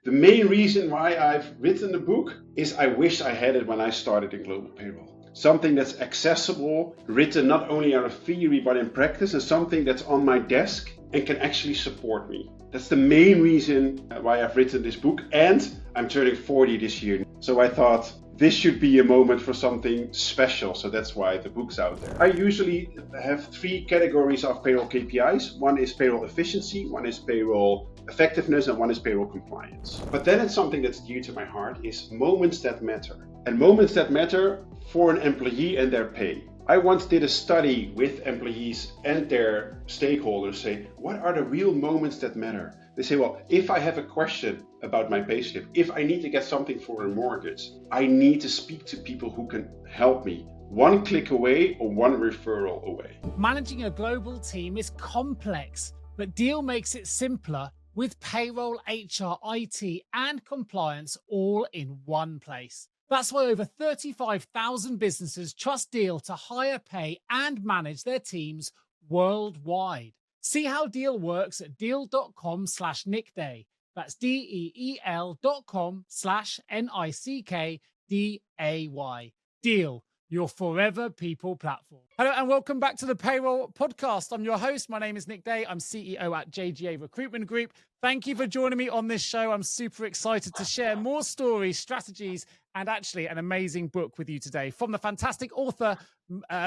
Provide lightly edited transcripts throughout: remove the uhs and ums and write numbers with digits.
The main reason why I've written the book is I wish I had it when I started in Global Payroll. Something that's accessible, written not only out of theory but in practice, and something that's on my desk and can actually support me. That's the main reason why I've written this book, and I'm turning 40 this year. So I thought this should be a moment for something special, so that's why the book's out there. I usually have 3 categories of payroll KPIs. One is payroll efficiency, one is payroll effectiveness, and one is payroll compliance. But then it's something that's dear to my heart is moments that matter. And moments that matter for an employee and their pay. I once did a study with employees and their stakeholders, say, what are the real moments that matter? They say, well, if I have a question about my payslip, if I need to get something for a mortgage, I need to speak to people who can help me. One click away or one referral away. Managing a global team is complex, but Deel makes it simpler with payroll, HR, IT, and compliance all in one place. That's why over 35,000 businesses trust Deel to hire, pay, and manage their teams worldwide. See how Deel works at deel.com/nickday. That's DEEL.com/NICKDAY. Deel, your forever people platform. Hello and welcome back to the Payroll Podcast. I'm your host. My name is Nick Day. I'm CEO at JGA Recruitment Group. Thank you for joining me on this show. I'm super excited to share more stories, strategies, and actually an amazing book with you today from the fantastic author,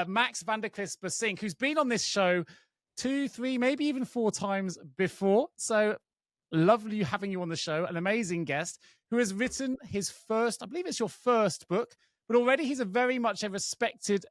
Max van der Klis-Busink, who's been on this show 2, 3, maybe even 4 times before. So lovely having you on the show. An amazing guest who has written his first, I believe it's your first book, but already he's a very much a respected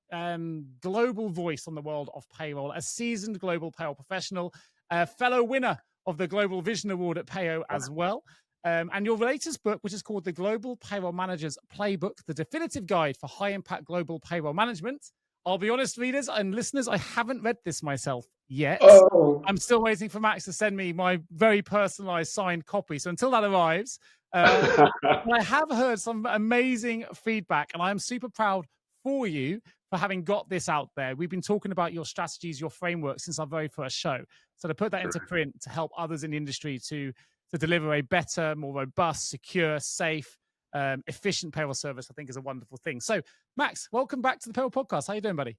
global voice on the world of payroll, a seasoned global payroll professional, a fellow winner of the Global Vision Award at Payo as well. And your latest book, which is called The Global Payroll Manager's Playbook, the definitive guide for high-impact global payroll management. I'll be honest, readers and listeners, I haven't read this myself yet. Oh. I'm still waiting for Max to send me my very personalized signed copy. So until that arrives, I have heard some amazing feedback, and I'm super proud for you for having got this out there. We've been talking about your strategies, your framework since our very first show. So to put that into print to help others in the industry to deliver a better, more robust, secure, safe, efficient payroll service, I think is a wonderful thing. So Max, welcome back to the Payroll Podcast. How you doing, buddy?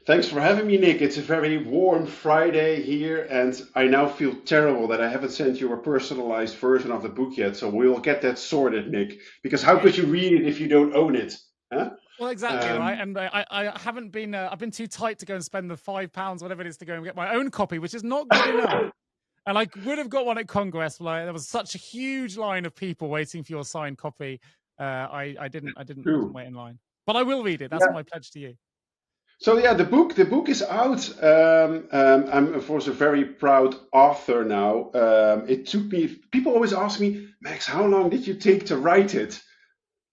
Thanks for having me, Nick. It's a very warm Friday here, and I now feel terrible that I haven't sent you a personalized version of the book yet. So we'll get that sorted, Nick, because how could you read it if you don't own it? Huh? Well, exactly, right. And I haven't been, I've been too tight to go and spend the £5, whatever it is, to go and get my own copy, which is not good enough. And I would have got one at Congress, but there was such a huge line of people waiting for your signed copy. I didn't wait in line, but I will read it. That's my pledge to you. So yeah, the book is out. I'm of course a very proud author now. It took me. People always ask me, Max, how long did you take to write it?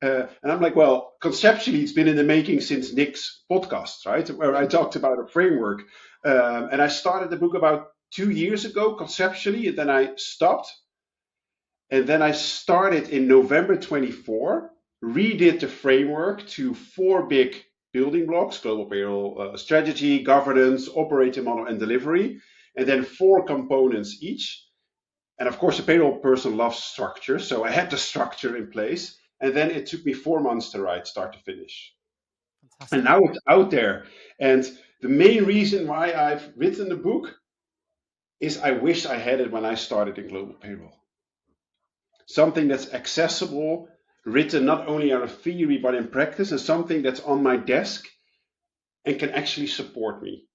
And I'm like, well, conceptually, it's been in the making since Nick's podcast, right, where I talked about a framework. And I started the book about 2 years ago conceptually, and then I stopped. And then I started in November 24, redid the framework to 4 big building blocks: global payroll strategy, governance, operating model, and delivery, and then 4 components each. And of course, a payroll person loves structure, so I had the structure in place. And then it took me 4 months to write, start to finish. Fantastic. And now it's out there. And the main reason why I've written the book is I wish I had it when I started in Global Payroll. Something that's accessible, written not only out of theory but in practice, and something that's on my desk and can actually support me.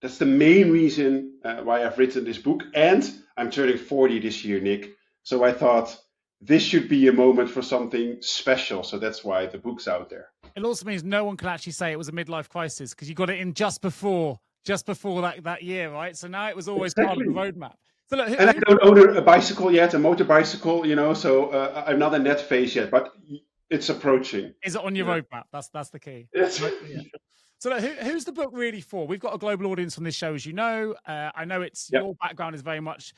That's the main reason why I've written this book. And I'm turning 40 this year, Nick. So I thought this should be a moment for something special. So that's why the book's out there. It also means no one can actually say it was a midlife crisis because you got it in just before that year, right? So now it was always part of the roadmap. So look, I don't own a bicycle yet, a motor bicycle, so I'm not in that phase yet, but it's approaching. Is it on your roadmap? That's the key. Yes. Yeah. So look, who's the book really for? We've got a global audience on this show, as you know. I know your background is very much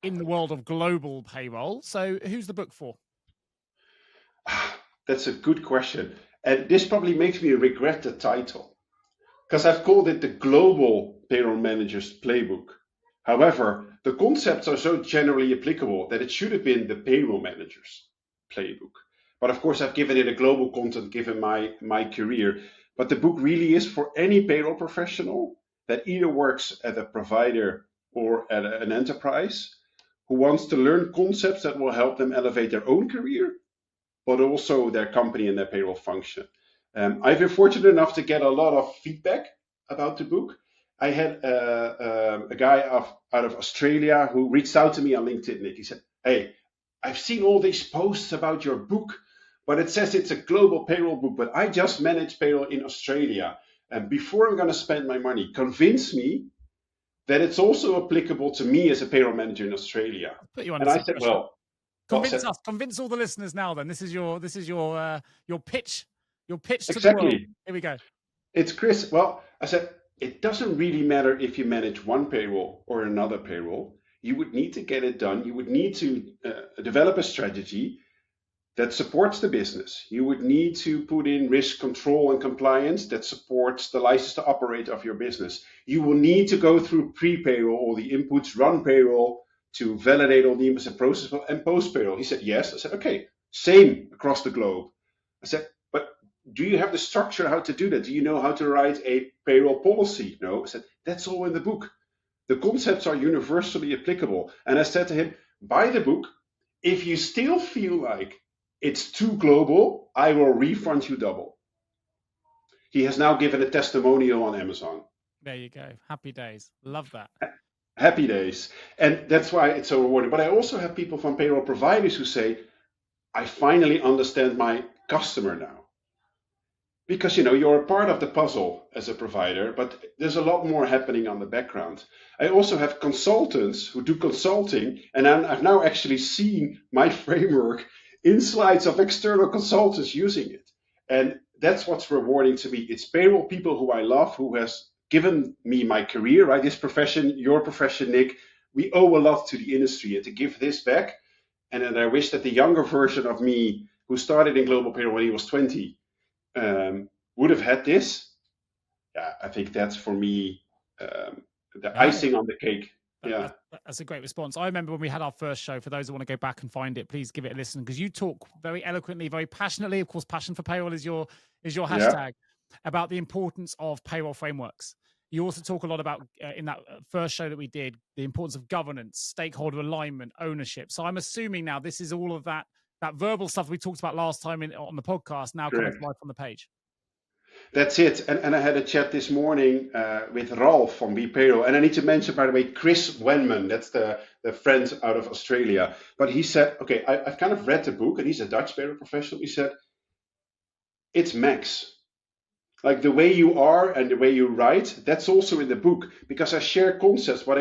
in the world of global payroll. So who's the book for? That's a good question. And this probably makes me regret the title, because I've called it the Global Payroll Manager's Playbook. However, the concepts are so generally applicable that it should have been the payroll manager's playbook. But of course, I've given it a global content given my career. But the book really is for any payroll professional that either works at a provider or at an enterprise who wants to learn concepts that will help them elevate their own career, but also their company and their payroll function. I've been fortunate enough to get a lot of feedback about the book. I had a guy out of Australia who reached out to me on LinkedIn, Nick. He said, "Hey, I've seen all these posts about your book, but it says it's a global payroll book, but I just manage payroll in Australia. And before I'm going to spend my money, convince me that it's also applicable to me as a payroll manager in Australia." I'll put you under And I some said, pressure. well, Convince us. Convince all the listeners now. Then this is your pitch. Your pitch to the world. Here we go. It's Chris. Well, I said it doesn't really matter if you manage one payroll or another payroll. You would need to get it done. You would need to develop a strategy that supports the business. You would need to put in risk control and compliance that supports the license to operate of your business. You will need to go through pre-payroll, all the inputs, run payroll to validate all the inputs and process and post-payroll. He said, yes. I said, okay, same across the globe. I said, but do you have the structure how to do that? Do you know how to write a payroll policy? No. I said, that's all in the book. The concepts are universally applicable. And I said to him, buy the book. If you still feel like it's too global, I will refund you double. He has now given a testimonial on Amazon. There you go. Happy days. Love that. Happy days. And that's why it's so rewarding. But I also have people from payroll providers who say, I finally understand my customer now. Because you're a part of the puzzle as a provider, but there's a lot more happening on the background. I also have consultants who do consulting, and I've now actually seen my framework in slides of external consultants using it. And that's what's rewarding to me. It's payroll people who I love, who has given me my career, right? This profession, your profession, Nick, we owe a lot to the industry, and to give this back. And then I wish that the younger version of me, who started in global payroll when he was 20, would have had this. Yeah, I think that's for me the icing on the cake. Yeah, that's a great response. I remember when we had our first show. For those who want to go back and find it, please give it a listen, because you talk very eloquently, very passionately. Of course, passion for payroll is your hashtag, about the importance of payroll frameworks. You also talk a lot about in that first show that we did, the importance of governance, stakeholder alignment, ownership. So I'm assuming now this is all of that verbal stuff we talked about last time on the podcast now coming to life on the page. That's it. And I had a chat this morning with Ralph from Payroll. And I need to mention, by the way, Chris Wenman. That's the friend out of Australia. But he said, okay, I've kind of read the book, and he's a Dutch payroll professional. He said, it's Max. Like the way you are and the way you write, that's also in the book. Because I share concepts, but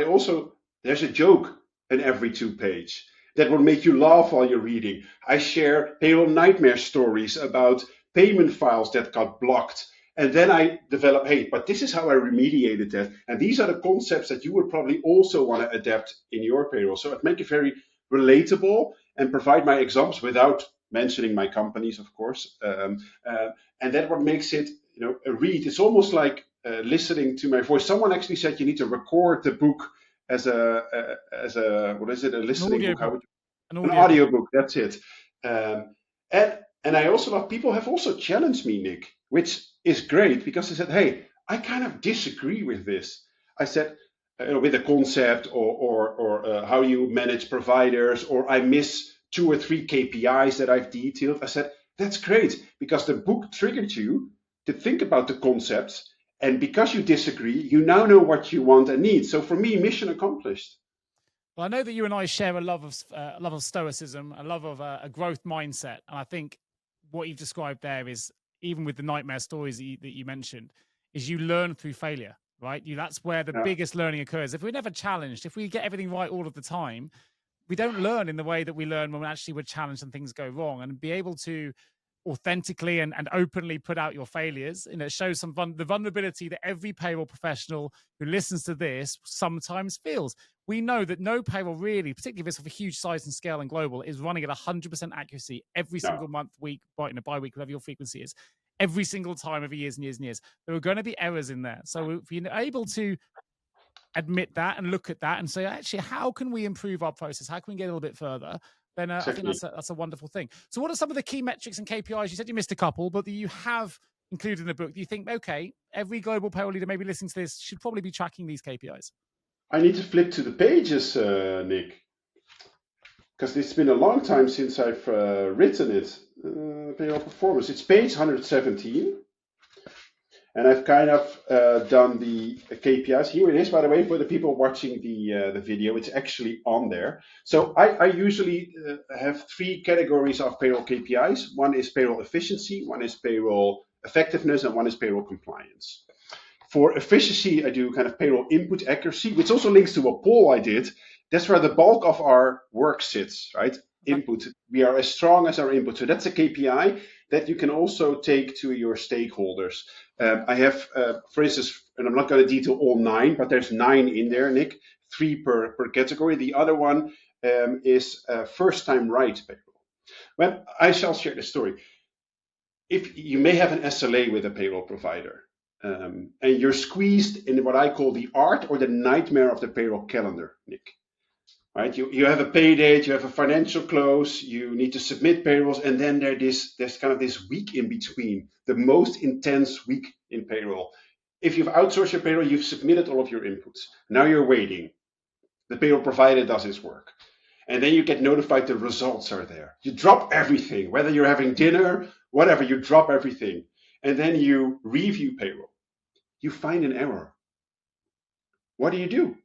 there's a joke in every 2 pages that will make you laugh while you're reading. I share payroll nightmare stories about payment files that got blocked. And then I develop, hey, but this is how I remediated that. And these are the concepts that you would probably also want to adapt in your payroll. So it make it very relatable and provide my examples without mentioning my companies, of course. And that what makes it, a read. It's almost like listening to my voice. Someone actually said you need to record the book as a what is it? A listening book? An audio book. That's it. And I also love, people have also challenged me, Nick, which is great, because they said, hey, I kind of disagree with this. I said, with the concept or how you manage providers, or I miss 2 or 3 KPIs that I've detailed. I said, that's great, because the book triggered you to think about the concepts. And because you disagree, you now know what you want and need. So for me, mission accomplished. Well, I know that you and I share a love of stoicism, a love of a growth mindset. And I think what you've described there is, even with the nightmare stories that you mentioned, is you learn through failure, right? That's where the biggest learning occurs. If we're never challenged, if we get everything right all of the time, we don't learn in the way that we learn when we're challenged and things go wrong. And be able to authentically and openly put out your failures, it shows the vulnerability that every payroll professional who listens to this sometimes feels. We know that no payroll really, particularly if it's of a huge size and scale and global, is running at 100% accuracy every single month, week, bi-week, whatever your frequency is, every single time, every years and years and years. There are going to be errors in there. So if you're able to admit that and look at that and say, actually, how can we improve our process? How can we get a little bit further? Then I think that's a wonderful thing. So what are some of the key metrics and KPIs? You said you missed a couple, but that you have included in the book. Do you think, okay, every global payroll leader maybe listening to this should probably be tracking these KPIs? I need to flip to the pages, Nick, because it's been a long time since I've written it. Payroll performance. It's page 117. And I've kind of done the KPIs. Here it is, by the way, for the people watching the video. It's actually on there. So I usually have 3 categories of payroll KPIs. One is payroll efficiency, one is payroll effectiveness, and one is payroll compliance. For efficiency, I do kind of payroll input accuracy, which also links to a poll I did. That's where the bulk of our work sits, right? Input. We are as strong as our input. So that's a KPI that you can also take to your stakeholders. I have, for instance, and I'm not going to detail all 9, but there's 9 in there, Nick, 3 per category. The other one is first time right payroll. Well, I shall share the story. If you may have an SLA with a payroll provider, and you're squeezed in what I call the art or the nightmare of the payroll calendar, Nick. Right? You have a pay date, you have a financial close, you need to submit payrolls, and then there's kind of this week in between, the most intense week in payroll. If you've outsourced your payroll, you've submitted all of your inputs. Now you're waiting. The payroll provider does his work. And then you get notified the results are there. You drop everything, whether you're having dinner, whatever, you drop everything. And then you review payroll. You find an error. What do?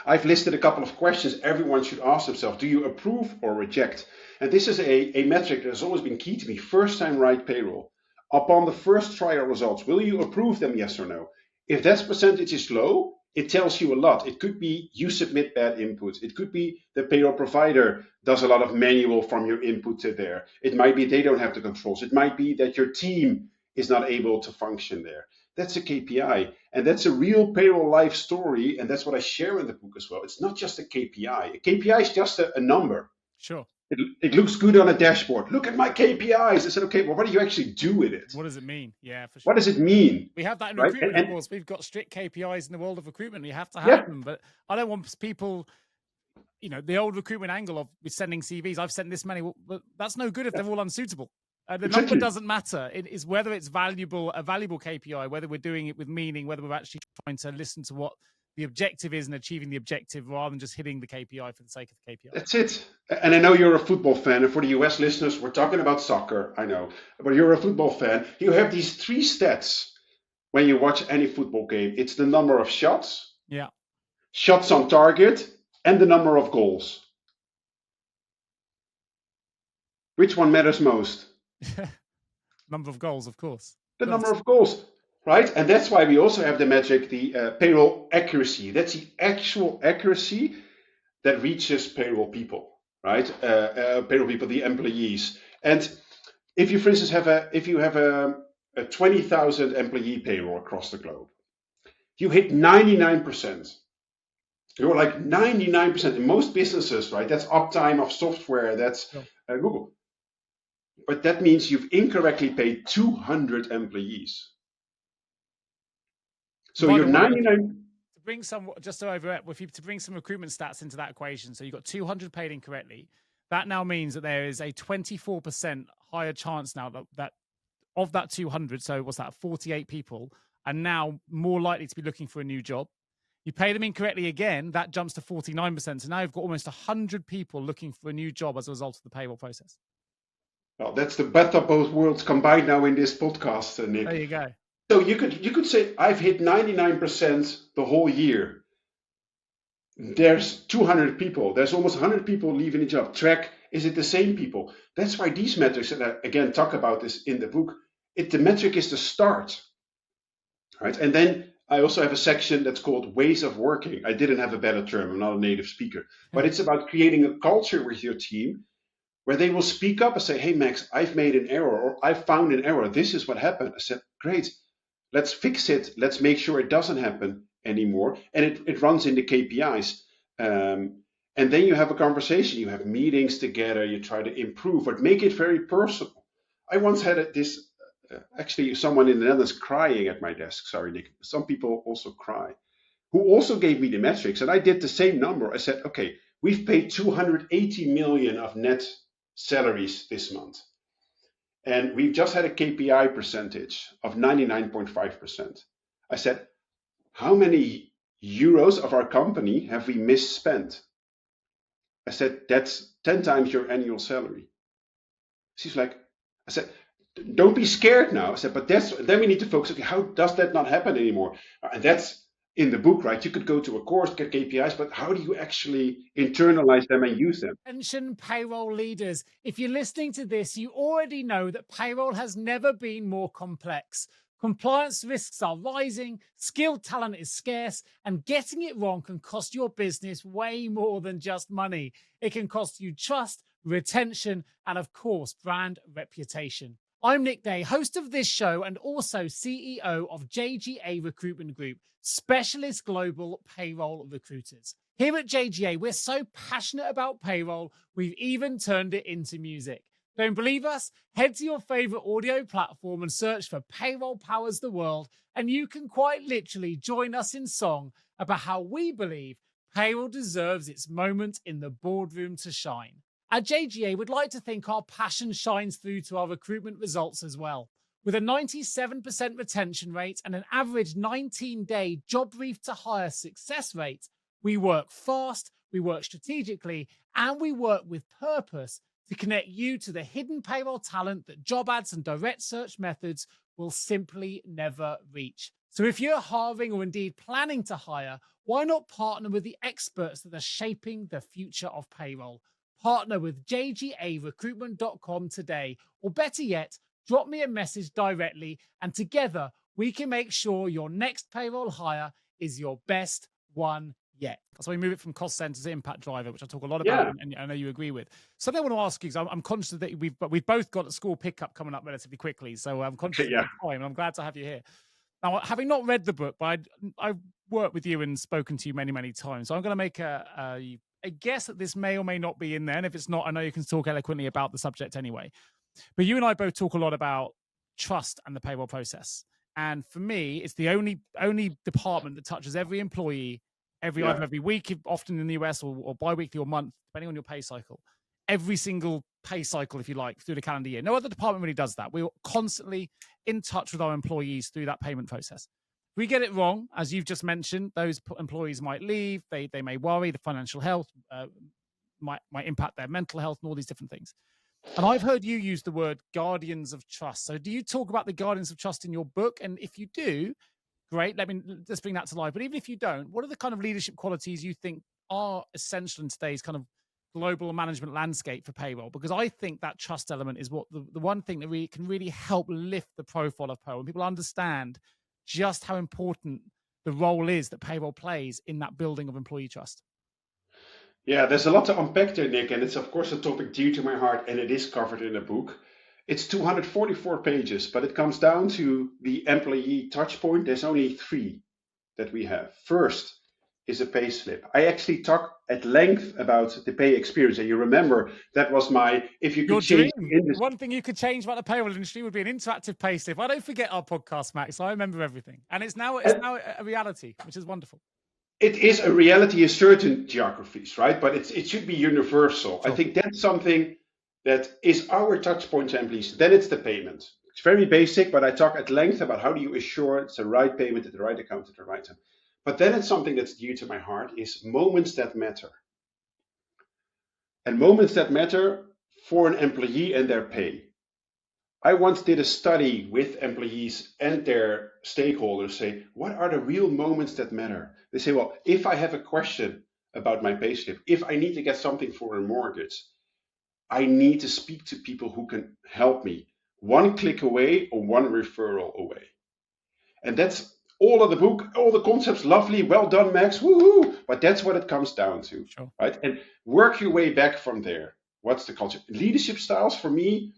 I've listed a couple of questions everyone should ask themselves. Do you approve or reject? And this is a metric that has always been key to me. First time right payroll. Upon the first trial results, will you approve them, yes or no? If that percentage is low, it tells you a lot. It could be you submit bad inputs. It could be the payroll provider does a lot of manual from your input to there. It might be they don't have the controls. It might be that your team is not able to function there. That's a KPI, and that's a real payroll life story, and that's what I share in the book as well. It's not just a KPI. A KPI is just a number. Sure. It looks good on a dashboard. Look at my KPIs. I said, okay, well, what do you actually do with it? What does it mean? Yeah, for sure. What does it mean? We have that in recruitment, of course. We've got strict KPIs in the world of recruitment. You have to have them, but I don't want people, the old recruitment angle of sending CVs. I've sent this many, but that's no good if they're all unsuitable. The number doesn't matter. It is whether it's a valuable KPI, whether we're doing it with meaning, whether we're actually trying to listen to what the objective is and achieving the objective rather than just hitting the KPI for the sake of the KPI. That's it. And I know you're a football fan. And for the US listeners, we're talking about soccer, I know. But you're a football fan. You have these 3 stats when you watch any football game. It's the number of shots, shots on target, and the number of goals. Which one matters most? Number of goals, of course. The number of goals, right? And that's why we also have the metric, the payroll accuracy. That's the actual accuracy that reaches payroll people, right? Payroll people, the employees. And if you, for instance, have a 20,000 employee payroll across the globe, you hit 99%. You're like 99% in most businesses, right? That's uptime of software. That's Google. But that means you've incorrectly paid 200 employees. So you're 99. To bring some, just to bring some recruitment stats into that equation, so you've got 200 paid incorrectly. That now means that there is a 24% higher chance now that of that 200, so what's that, 48 people, are now more likely to be looking for a new job. You pay them incorrectly again, that jumps to 49%. So now you've got almost 100 people looking for a new job as a result of the payroll process. Well, that's the best of both worlds combined now in this podcast, Nick. There you go. So you could say I've hit 99% the whole year. There's 200 people. There's almost 100 people leaving the job. Track, is it the same people? That's why these metrics, and I again talk about this in the book, the metric is the start, right? And then I also have a section that's called ways of working. I didn't have a better term. I'm not a native speaker, but it's about creating a culture with your team where they will speak up and say, hey, Max, I've made an error, or I found an error. This is what happened. I said, great, let's fix it. Let's make sure it doesn't happen anymore. And it runs in the KPIs. And then you have a conversation. You have meetings together. You try to improve, but make it very personal. I once had actually someone in the Netherlands crying at my desk. Sorry, Nick. Some people also cry. who also gave me the metrics. And I did the same number. I said, okay, we've paid 280 million of net salaries this month. And we've just had a KPI percentage of 99.5%. I said, how many euros of our company have we misspent? I said, that's 10 times your annual salary. She's like, I said, don't be scared now. I said, but then we need to focus. Okay, how does that not happen anymore? And that's in the book, right? You could go to a course, get KPIs, but how do you actually internalize them and use them? Attention, payroll leaders. If you're listening to this, you already know that payroll has never been more complex. Compliance risks are rising, skilled talent is scarce, and getting it wrong can cost your business way more than just money. It can cost you trust, retention, and of course, brand reputation. I'm Nick Day, host of this show and also CEO of JGA Recruitment Group, specialist global payroll recruiters. Here at JGA, we're so passionate about payroll, we've even turned it into music. Don't believe us? Head to your favorite audio platform and search for Payroll Powers the World, and you can quite literally join us in song about how we believe payroll deserves its moment in the boardroom to shine. At JGA, we'd like to think our passion shines through to our recruitment results as well. With a 97% retention rate and an average 19-day job brief to hire success rate, we work fast, we work strategically, and we work with purpose to connect you to the hidden payroll talent that job ads and direct search methods will simply never reach. So if you're hiring or indeed planning to hire, why not partner with the experts that are shaping the future of payroll? Partner with jgarecruitment.com today, or better yet, drop me a message directly, and together we can make sure your next payroll hire is your best one yet. So we move it from cost center to impact driver, which I talk a lot about, and I know you agree with. Something I want to ask you, because I'm conscious that we've both got a school pickup coming up relatively quickly, so I'm conscious of the time, and I'm glad to have you here. Now, having not read the book, but I've worked with you and spoken to you many, many times, so I'm going to make a guess that this may or may not be in there, and if it's not, I know you can talk eloquently about the subject anyway. But you and I both talk a lot about trust and the payroll process. And for me, it's the only department that touches every employee either every week, often in the US, or bi-weekly or month, depending on your pay cycle. Every single pay cycle, if you like, through the calendar year. No other department really does that. We're constantly in touch with our employees through that payment process. If we get it wrong, as you've just mentioned, those employees might leave, they may worry, the financial health might impact their mental health and all these different things. And I've heard you use the word guardians of trust. So do you talk about the guardians of trust in your book? And if you do, great, let's bring that to life. But even if you don't, what are the kind of leadership qualities you think are essential in today's kind of global management landscape for payroll? Because I think that trust element is what the one thing that really can really help lift the profile of payroll. And people understand just how important the role is that payroll plays in that building of employee trust. Yeah, there's a lot to unpack there, Nick, and it's of course a topic dear to my heart, and it is covered in the book. It's 244 pages, but it comes down to the employee touch point. There's only 3 that we have. First is a pay slip. I actually talk at length about the pay experience, and you remember that was if you could change the industry. One thing you could change about the payroll industry would be an interactive pay slip. I don't forget our podcast, Max. I remember everything, and it's now a reality, which is wonderful. It is a reality in certain geographies, right? But it should be universal. Sure. I think that's something that is our touch point to employees. Then it's the payment. It's very basic, but I talk at length about how do you assure it's the right payment at the right account at the right time. But then it's something that's dear to my heart is moments that matter. And moments that matter for an employee and their pay. I once did a study with employees and their stakeholders, say, what are the real moments that matter? They say, well, if I have a question about my payslip, if I need to get something for a mortgage, I need to speak to people who can help me. One click away or one referral away. And that's all of the book, all the concepts, lovely, well done, Max, woohoo! But that's what it comes down to, sure. Right? And work your way back from there. What's the culture? Leadership styles, for me,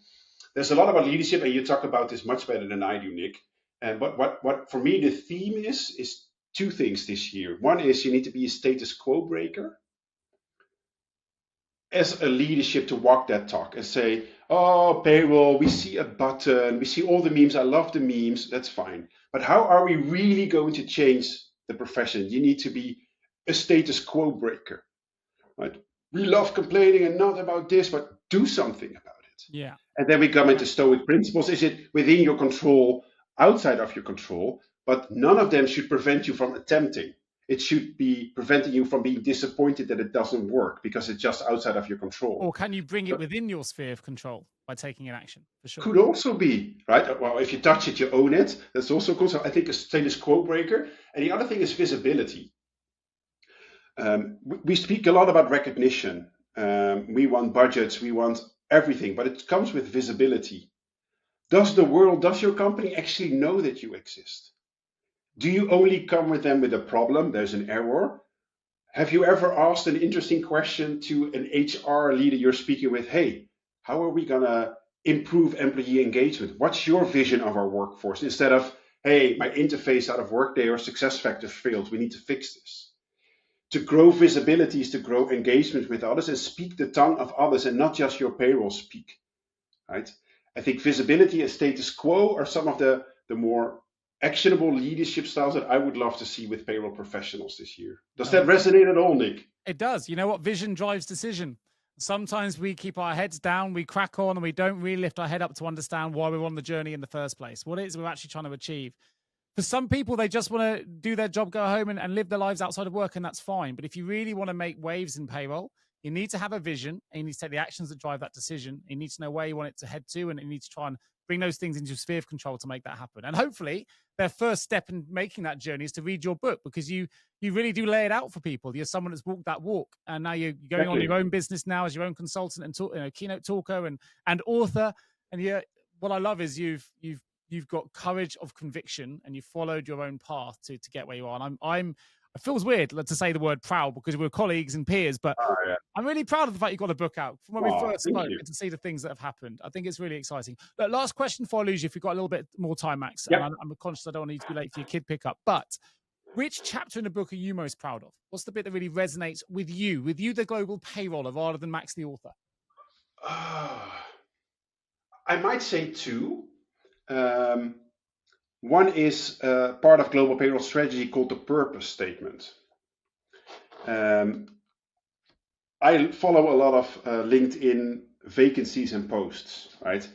there's a lot about leadership, and you talk about this much better than I do, Nick. And what for me the theme is 2 things this year. One is you need to be a status quo breaker as a leadership to walk that talk and say, oh, payroll, we see a button, we see all the memes, I love the memes, that's fine. But how are we really going to change the profession. You need to be a status quo breaker, right? We love complaining and not about this, but do something about it. Yeah. And then we come into Stoic principles. Is it within your control, outside of your control? But none of them should prevent you from attempting. It should be preventing you from being disappointed that it doesn't work because it's just outside of your control. Or can you bring it within your sphere of control by taking an action? For sure. Could also be, right? Well, if you touch it, you own it. That's also cool. So I think a status quo breaker. And the other thing is visibility. We speak a lot about recognition. We want budgets, we want everything, but it comes with visibility. Does your company actually know that you exist? Do you only come with them with a problem? There's an error. Have you ever asked an interesting question to an HR leader you're speaking with? Hey, how are we going to improve employee engagement? What's your vision of our workforce? Instead of, hey, my interface out of Workday or SuccessFactors failed. We need to fix this. To grow visibility is to grow engagement with others and speak the tongue of others and not just your payroll speak, right? I think visibility and status quo are some of the more actionable leadership styles that I would love to see with payroll professionals this year. Does that resonate at all, Nick? It does. You know what? Vision drives decision. Sometimes we keep our heads down, we crack on, and we don't really lift our head up to understand why we're on the journey in the first place, what it is we're actually trying to achieve. For some people, they just want to do their job, go home and live their lives outside of work, and that's fine. But if you really want to make waves in payroll, you need to have a vision, and you need to take the actions that drive that decision. You need to know where you want it to head to, and you need to try and bring those things into your sphere of control to make that happen. And hopefully, their first step in making that journey is to read your book, because you really do lay it out for people. You're someone that's walked that walk, and now you're going on your own business now as your own consultant and keynote talker and author. And what I love is you've got courage of conviction, and you followed your own path to get where you are. And it feels weird to say the word proud because we're colleagues and peers, but I'm really proud of the fact you got a book out from when we first spoke and to see the things that have happened. I think it's really exciting. But last question before I lose you, if you've got a little bit more time, Max. Yep. And I'm conscious I don't want you to be late for your kid pickup, but which chapter in the book are you most proud of? What's the bit that really resonates with you, the global payroller, rather than Max, the author? I might say two. One is part of global payroll strategy called the purpose statement. I follow a lot of LinkedIn vacancies and posts, right?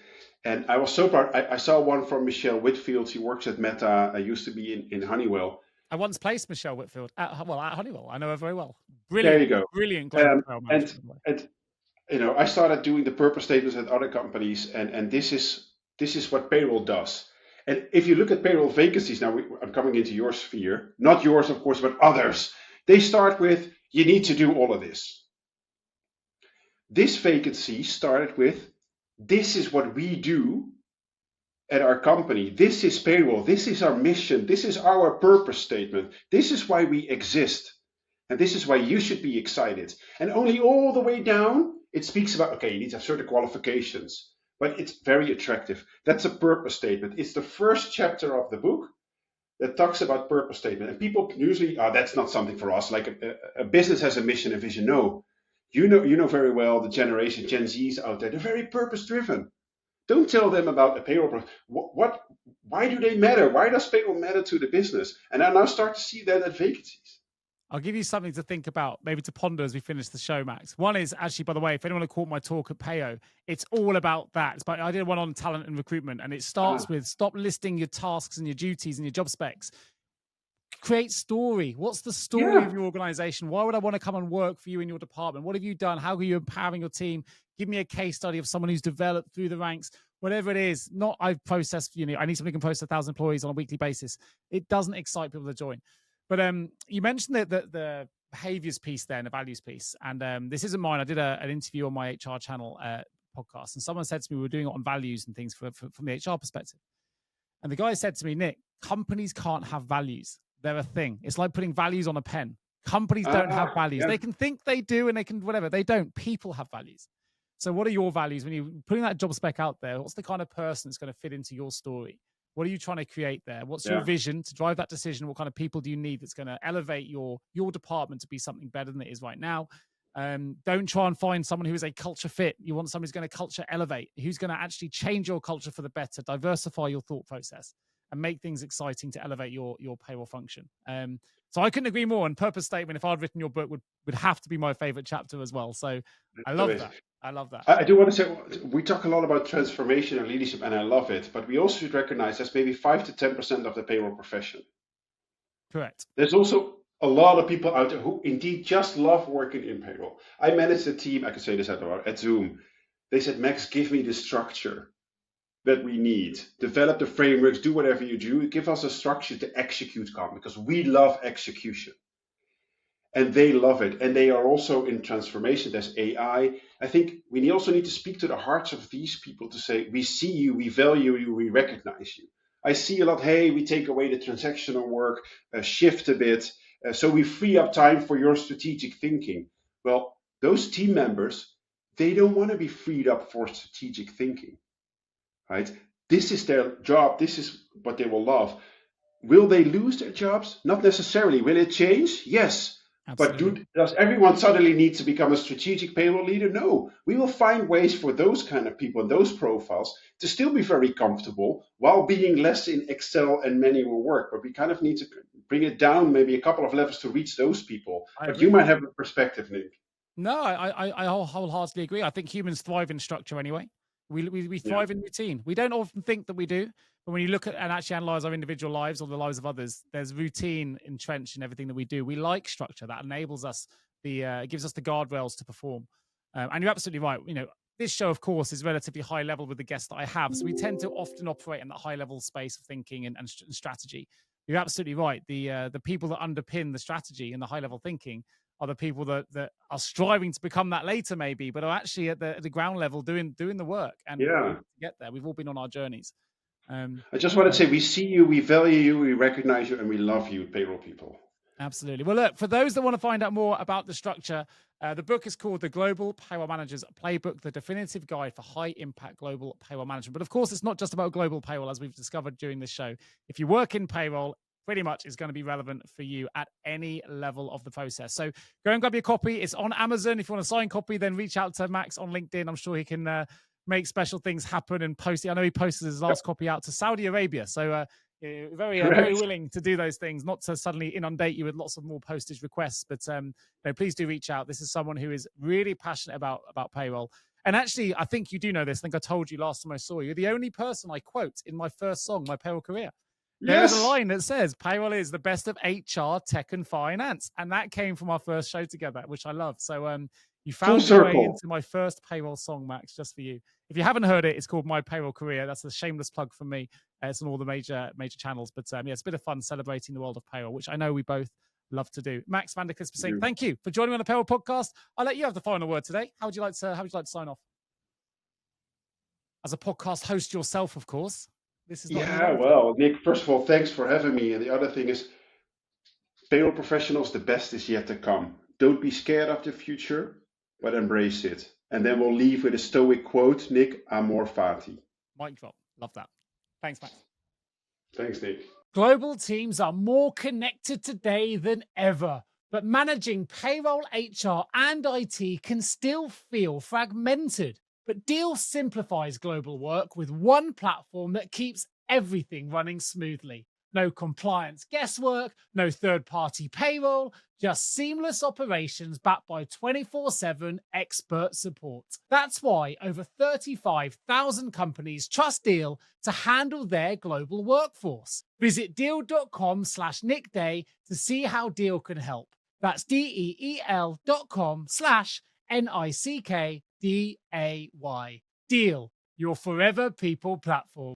And I was so proud. I saw one from Michelle Whitfield. She works at Meta. I used to be in Honeywell. I once placed Michelle Whitfield at Honeywell. I know her very well. Brilliant. There you go. Brilliant global payroll management. And I started doing the purpose statements at other companies, and this is what payroll does. And if you look at payroll vacancies, now I'm coming into your sphere, not yours, of course, but others. They start with, you need to do all of this. This vacancy started with, this is what we do at our company. This is payroll. This is our mission. This is our purpose statement. This is why we exist. And this is why you should be excited. And only all the way down, it speaks about, okay, you need to have certain qualifications. But it's very attractive. That's a purpose statement. It's the first chapter of the book that talks about purpose statement. And people usually, that's not something for us. Like a business has a mission and vision. No, you know very well the generation Gen Zs out there. They're very purpose driven. Don't tell them about a payroll. Why do they matter? Why does payroll matter to the business? And I now start to see that at vacancies. I'll give you something to think about, maybe to ponder as we finish the show, Max. One is actually, by the way, if anyone caught my talk at Payo, it's all about that. I did one on talent and recruitment, and it starts with stop listing your tasks and your duties and your job specs. Create story. What's the story of your organization? Why would I want to come and work for you in your department? What have you done? How are you empowering your team? Give me a case study of someone who's developed through the ranks, whatever it is. Not I've processed, I need somebody who can process 1,000 employees on a weekly basis. It doesn't excite people to join. But you mentioned the behaviors piece there and the values piece. And this isn't mine. I did an interview on my HR channel podcast. And someone said to me, we were doing it on values and things from the HR perspective. And the guy said to me, Nick, companies can't have values. They're a thing. It's like putting values on a pen. Companies don't have values. Yeah. They can think they do and they can whatever. They don't. People have values. So what are your values when you're putting that job spec out there? What's the kind of person that's going to fit into your story? What are you trying to create there? What's your vision to drive that decision? What kind of people do you need that's going to elevate your department to be something better than it is right now? Don't try and find someone who is a culture fit. You want somebody who's going to culture elevate, who's going to actually change your culture for the better, diversify your thought process, and make things exciting to elevate your payroll function. So I couldn't agree more. And purpose statement, if I'd written your book, would have to be my favorite chapter as well. So I love that. I love that. I do want to say, we talk a lot about transformation and leadership, and I love it, but we also should recognize that's maybe 5 to 10% of the payroll profession. Correct. There's also a lot of people out there who indeed just love working in payroll. I managed a team, I can say this at Zoom. They said, Max, give me the structure that we need. Develop the frameworks, do whatever you do. Give us a structure to execute on, because we love execution. And they love it. And they are also in transformation. There's AI. I think we also need to speak to the hearts of these people to say, we see you, we value you, we recognize you. I see a lot, hey, we take away the transactional work, shift a bit, so we free up time for your strategic thinking. Well, those team members, they don't want to be freed up for strategic thinking, right? This is their job. This is what they will love. Will they lose their jobs? Not necessarily. Will it change? Yes. Absolutely. But does everyone suddenly need to become a strategic payroll leader? No. We will find ways for those kind of people and those profiles to still be very comfortable while being less in Excel and manual work. But we kind of need to bring it down maybe a couple of levels to reach those people. But you might have a perspective, Nick. No, I wholeheartedly agree. I think humans thrive in structure anyway. We thrive in routine. We don't often think that we do, but when you look at and actually analyze our individual lives or the lives of others, there's routine entrenched in everything that we do. We like structure that enables us gives us the guardrails to perform. And you're absolutely right. You know, this show, of course, is relatively high level with the guests that I have, so we tend to often operate in that high level space of thinking and strategy. You're absolutely right. The people that underpin the strategy and the high level thinking are the people that are striving to become that later, maybe, but are actually at the ground level doing the work and to get there. We've all been on our journeys. I just want to say, we see you, we value you, we recognize you, and we love you, payroll people. Absolutely. Well, look, for those that want to find out more about the structure, the book is called The Global Payroll Manager's Playbook, the definitive guide for high-impact global payroll management. But of course, it's not just about global payroll, as we've discovered during this show. If you work in payroll, pretty much is going to be relevant for you at any level of the process. So go and grab your copy. It's on Amazon. If you want a signed copy, then reach out to Max on LinkedIn. I'm sure he can make special things happen and post it. I know he posted his last copy out to Saudi Arabia. So very willing to do those things, not to suddenly inundate you with lots of more postage requests. But please do reach out. This is someone who is really passionate about payroll. And actually, I think you do know this. I think I told you last time I saw you. You're the only person I quote in my first song, My Payroll Career. There's a line that says, payroll is the best of HR, tech, and finance. And that came from our first show together, which I love. So you found your way into my first payroll song, Max, just for you. If you haven't heard it, it's called My Payroll Career. That's a shameless plug from me. It's on all the major channels. But it's a bit of fun celebrating the world of payroll, which I know we both love to do. Max van der Klis-Busink, thank you for joining me on the Payroll Podcast. I'll let you have the final word today. How would you like to sign off? As a podcast host yourself, of course. This is well, Nick, first of all, thanks for having me. And the other thing is, payroll professionals, the best is yet to come. Don't be scared of the future, but embrace it. And then we'll leave with a stoic quote, Nick, amor fati. Mic drop. Love that. Thanks, Max. Thanks, Nick. Global teams are more connected today than ever, but managing payroll, HR, and IT can still feel fragmented. But Deel simplifies global work with one platform that keeps everything running smoothly. No compliance guesswork, no third-party payroll, just seamless operations backed by 24/7 expert support. That's why over 35,000 companies trust Deel to handle their global workforce. Visit deel.com/nickday to see how Deel can help. That's DEEL.com/NICKDAY. Deel, your forever people platform.